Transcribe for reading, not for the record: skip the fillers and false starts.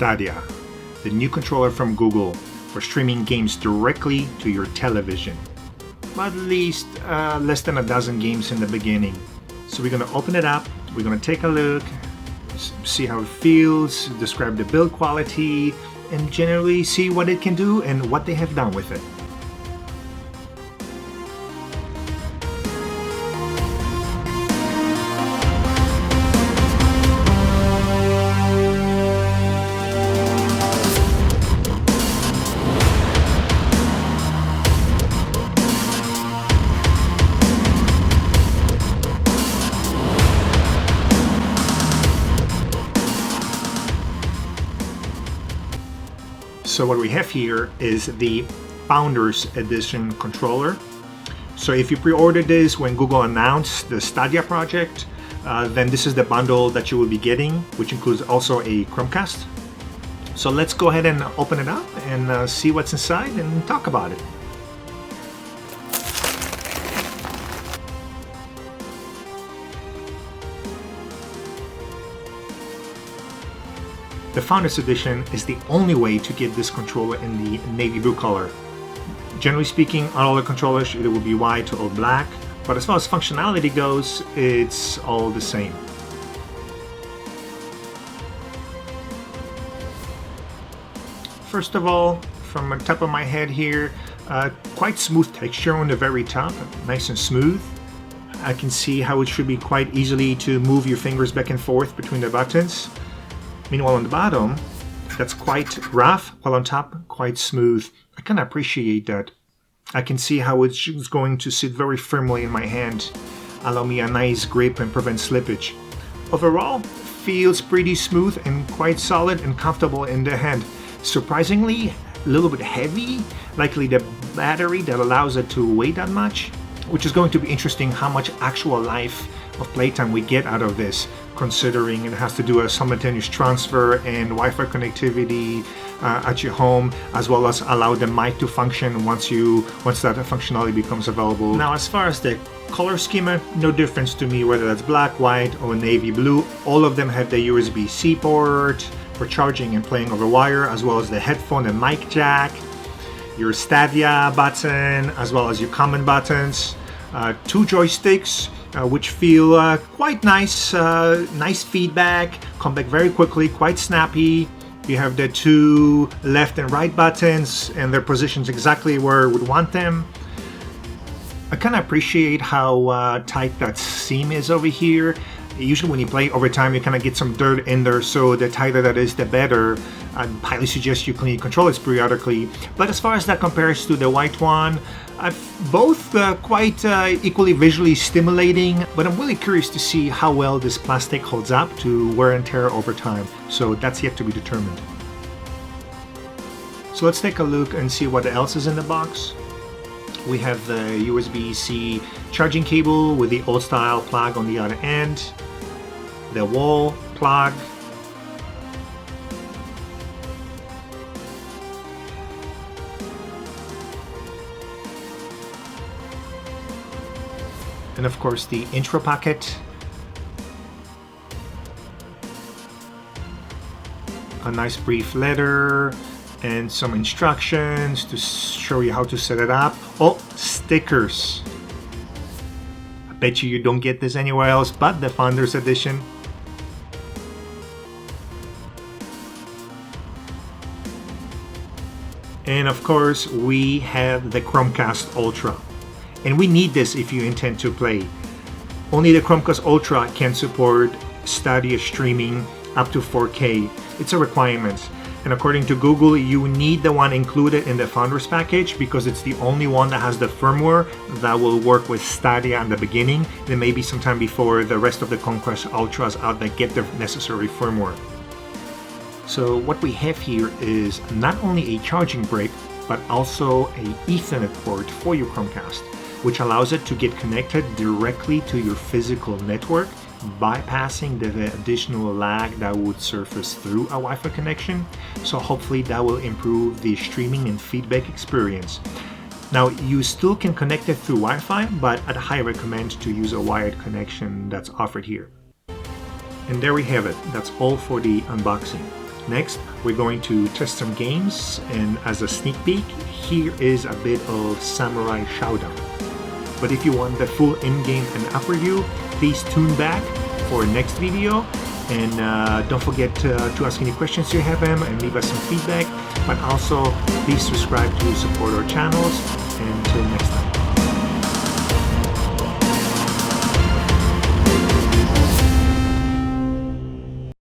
Stadia, the new controller from Google for streaming games directly to your television. At least less than a dozen games in the beginning. So we're going to open it up, we're going to take a look, see how it feels, describe the build quality, and generally see what it can do and what they have done with it. So what we have here is the Founders Edition controller. So if you pre-ordered this when Google announced the Stadia project, then this is the bundle that you will be getting, which includes also a Chromecast. So let's go ahead and open it up and see what's inside and talk about it. The Founders Edition is the only way to get this controller in the navy blue color. Generally speaking, all the controllers either will be white or black, but as far as functionality goes, it's all the same. First of all, from the top of my head here, quite smooth texture on the very top, nice and smooth. I can see how it should be quite easily to move your fingers back and forth between the buttons. Meanwhile on the bottom, that's quite rough, while on top, quite smooth. I kind of appreciate that. I can see how it's going to sit very firmly in my hand, allow me a nice grip and prevent slippage. Overall, feels pretty smooth and quite solid and comfortable in the hand. Surprisingly, a little bit heavy, likely the battery that allows it to weigh that much, which is going to be interesting how much actual life of playtime we get out of this, considering it has to do a simultaneous transfer and Wi-Fi connectivity at your home, as well as allow the mic to function once that functionality becomes available. Now, as far as the color schema, no difference to me whether that's black, white, or navy blue. All of them have the USB-C port for charging and playing over wire, as well as the headphone and mic jack, your Stadia button, as well as your common buttons, two joysticks, which feel quite nice, nice feedback, come back very quickly, quite snappy. You have the two left and right buttons and their positions exactly where we would want them. I kind of appreciate how tight that seam is over here. Usually when you play over time, you kind of get some dirt in there, so the tighter that is, the better. I highly suggest you clean your controllers periodically. But as far as that compares to the white one, both quite equally visually stimulating, but I'm really curious to see how well this plastic holds up to wear and tear over time. So that's yet to be determined. So let's take a look and see what else is in the box. We have the USB-C charging cable with the old style plug on the other end, the wall plug, and of course the intro packet, a nice brief letter, and some instructions to show you how to set it up. Oh, stickers. I bet you don't get this anywhere else but the Founders Edition. And of course, we have the Chromecast Ultra. And we need this if you intend to play. Only the Chromecast Ultra can support Stadia streaming up to 4K. It's a requirement. And according to Google, you need the one included in the Founders package because it's the only one that has the firmware that will work with Stadia in the beginning, and maybe sometime before the rest of the Chromecast Ultras out that get the necessary firmware. So what we have here is not only a charging brick, but also an Ethernet port for your Chromecast, which allows it to get connected directly to your physical network, bypassing the additional lag that would surface through a Wi-Fi connection. So hopefully that will improve the streaming and feedback experience. Now, you still can connect it through Wi-Fi, but I'd highly recommend to use a wired connection that's offered here. And there we have it. That's all for the unboxing. Next, we're going to test some games, and as a sneak peek, here is a bit of Samurai Shodown. But if you want the full in-game and app review, please tune back for next video, and don't forget to ask any questions you have and leave us some feedback. But also, please subscribe to support our channels, and until next time.